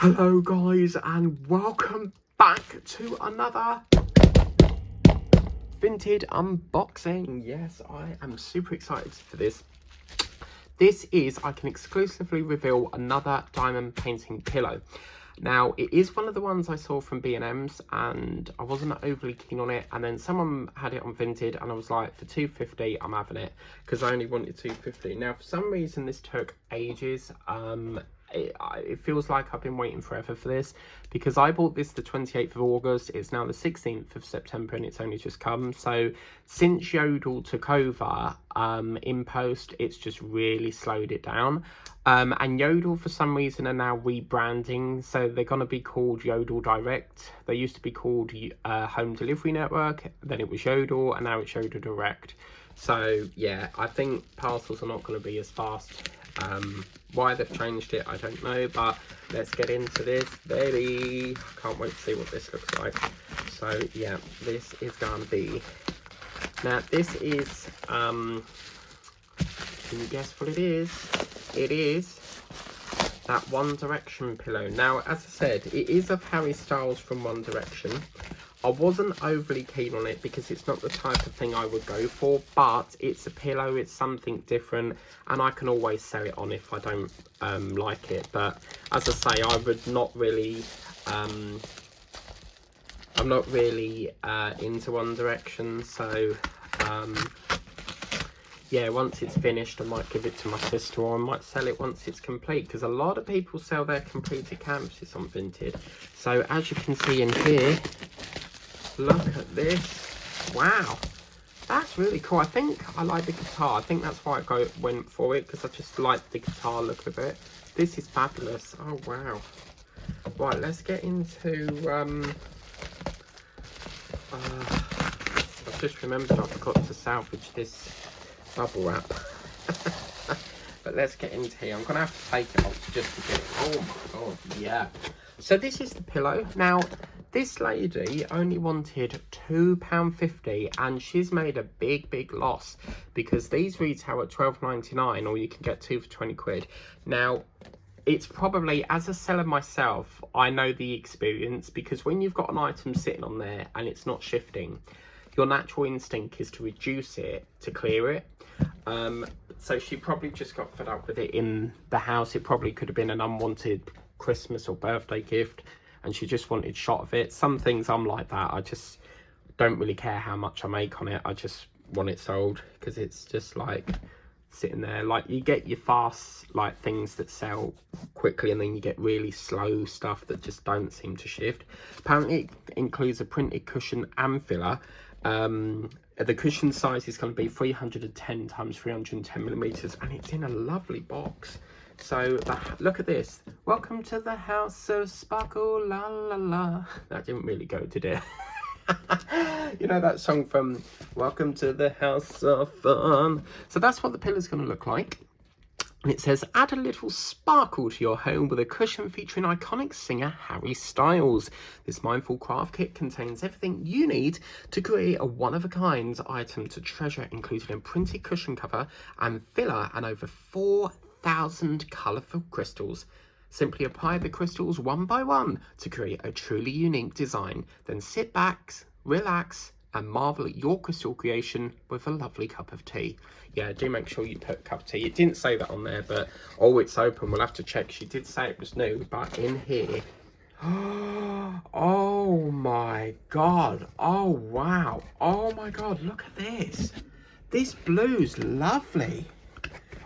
Hello guys, and welcome back to another Vinted unboxing. Yes, I am super excited for this. This is, I can exclusively reveal another diamond painting pillow. Now, it is one of the ones I saw from B&M's and I wasn't overly keen on it, and then someone had it on Vinted and I was like, for $2.50 I'm having it, because I only wanted $2.50. Now, for some reason this took ages. It feels like I've been waiting forever for this, because I bought this the 28th of August. It's now the 16th of September and it's only just come. So since Yodel took over in post, it's just really slowed it down. And Yodel for some reason are now rebranding, so they're going to be called Yodel Direct. They used to be called Home Delivery Network, then it was Yodel, and now it's Yodel Direct. So yeah, I think parcels are not going to be as fast. Why they've changed it, I don't know, but let's get into this, baby. Can't wait to see what this looks like. So yeah, this is going to be, now this is, can you guess what it is? It is that One Direction pillow. Now, as I said, it is of Harry Styles from One Direction. I wasn't overly keen on it because it's not the type of thing I would go for, but it's a pillow, it's something different, and I can always sell it on if I don't like it. But as I say, I would not really, I'm not really into One Direction, so yeah, once it's finished I might give it to my sister, or I might sell it once it's complete, because a lot of people sell their completed canvases on Vinted. So as you can see in here, look at this. Wow, that's really cool. I think I like the guitar. I think that's why I went for it, because I just like the guitar look of it. This is fabulous. Oh wow. Right, let's get into I've just remembered I forgot to salvage this bubble wrap. But let's get into here. I'm gonna have to take it off just to get it. Oh my god, yeah. So this is the pillow. Now, this lady only wanted £2.50 and she's made a big loss, because these retail at £12.99, or you can get two for 20 quid. Now, it's probably, as a seller myself, I know the experience, because when you've got an item sitting on there and it's not shifting, your natural instinct is to reduce it to clear it. So she probably just got fed up with it in the house. It probably could have been an unwanted Christmas or birthday gift, and she just wanted shot of it. Some things I'm like that. I just don't really care how much I make on it. I just want it sold, because it's just like sitting there. Like, you get your fast like things that sell quickly, and then you get really slow stuff that just don't seem to shift. Apparently it includes a printed cushion and filler. The cushion size is going to be 310 times 310 millimeters, and it's in a lovely box. So look at this. Welcome to the house of sparkle, la la la. That didn't really go, did it? You know that song from Welcome to the House of Fun? So that's what the pillow's going to look like. And it says, add a little sparkle to your home with a cushion featuring iconic singer Harry Styles. This mindful craft kit contains everything you need to create a one-of-a-kind item to treasure, including a printed cushion cover and filler and over 4,000 colourful crystals. Simply apply the crystals one by one to create a truly unique design. Then sit back, relax, and marvel at your crystal creation with a lovely cup of tea. Yeah, do make sure you put a cup of tea. It didn't say that on there, but oh, it's open. We'll have to check. She did say it was new, but in here, oh my god, oh wow, oh my god, look at this. This blue's lovely.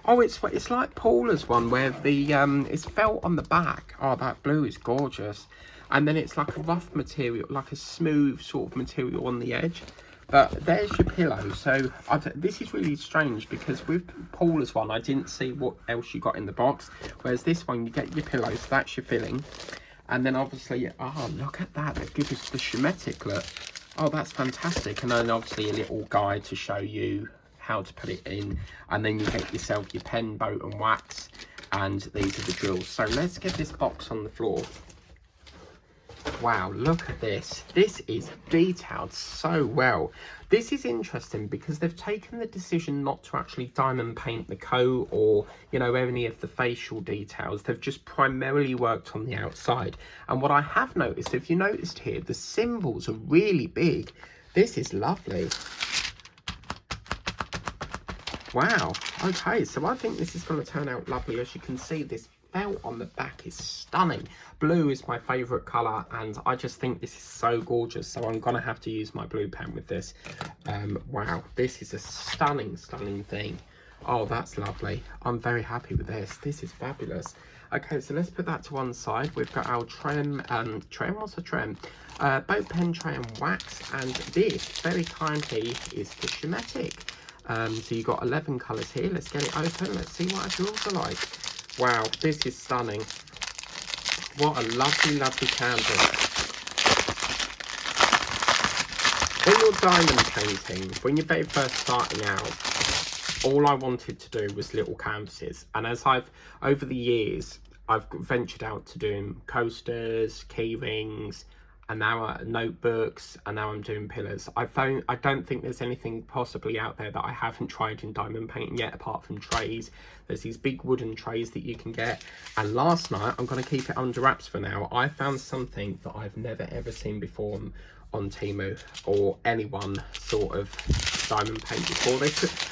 Oh, it's like Paula's one where the it's felt on the back. Oh, that blue is gorgeous. And then it's like a rough material, like a smooth sort of material on the edge. But there's your pillow. So this is really strange, because with Paula's one, I didn't see what else you got in the box. Whereas this one, you get your pillow, so that's your filling. And then obviously, oh, look at that. They give us the shimetic look. Oh, that's fantastic. And then obviously a little guide to show you how to put it in. And then you get yourself your pen, boat and wax. And these are the drills. So let's get this box on the floor. Wow, look at this. This is detailed so well. This is interesting because they've taken the decision not to actually diamond paint the coat or, you know, any of the facial details. They've just primarily worked on the outside. And what I have noticed, if you noticed here, the symbols are really big. This is lovely. Wow. Okay, so I think this is going to turn out lovely. As you can see, this felt on the back is stunning. Blue is my favorite color, and I just think this is so gorgeous, so I'm gonna have to use my blue pen with this. Wow, this is a stunning thing. Oh, that's lovely. I'm very happy with this. This is fabulous. Okay, so let's put that to one side. We've got our what's a trem? Boat pen tray and wax, and this very kindly is the Shimetic. So you've got 11 colours here. Let's get it open. Let's see what our drawers are like. Wow, this is stunning. What a lovely canvas. When you're diamond painting, when you're very first starting out, all I wanted to do was little canvases. And as over the years, I've ventured out to doing coasters, key rings, and now notebooks, and now I'm doing pillars. I don't think there's anything possibly out there that I haven't tried in diamond painting yet, apart from trays. There's these big wooden trays that you can get. And last night, I'm going to keep it under wraps for now, I found something that I've never ever seen before on Temu, or anyone sort of diamond paint before. They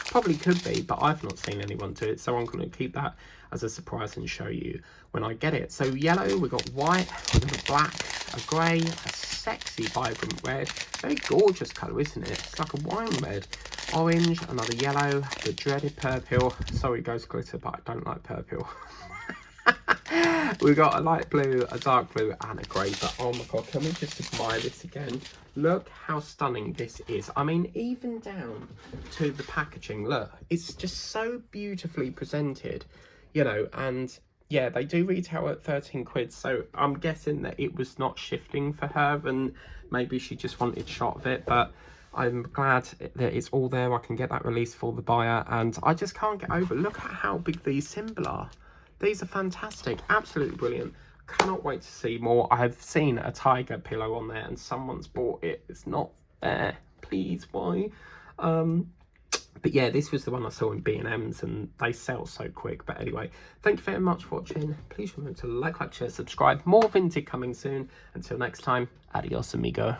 probably could be, but I've not seen anyone do it, so I'm going to keep that as a surprise and show you when I get it. So yellow, we've got white, we've got black, a grey, a sexy vibrant red, very gorgeous colour, isn't it? It's like a wine red. Orange, another yellow, the dreaded purple. Sorry Ghost Glitter, but I don't like purple. We've got a light blue, a dark blue, and a grey. But oh my god, can we just admire this again? Look how stunning this is. I mean, even down to the packaging, look, it's just so beautifully presented, you know. And yeah, they do retail at 13 quid, so I'm guessing that it was not shifting for her, and maybe she just wanted shot of it. But I'm glad that it's all there. I can get that released for the buyer, and I just can't get over, look at how big these symbols are. These are fantastic, absolutely brilliant. Cannot wait to see more. I have seen a tiger pillow on there and someone's bought it. It's not there, please, why? But yeah, this was the one I saw in B&M's and they sell so quick. But anyway, thank you very much for watching. Please remember to like, share, subscribe. More Vinted coming soon. Until next time, adios amigo.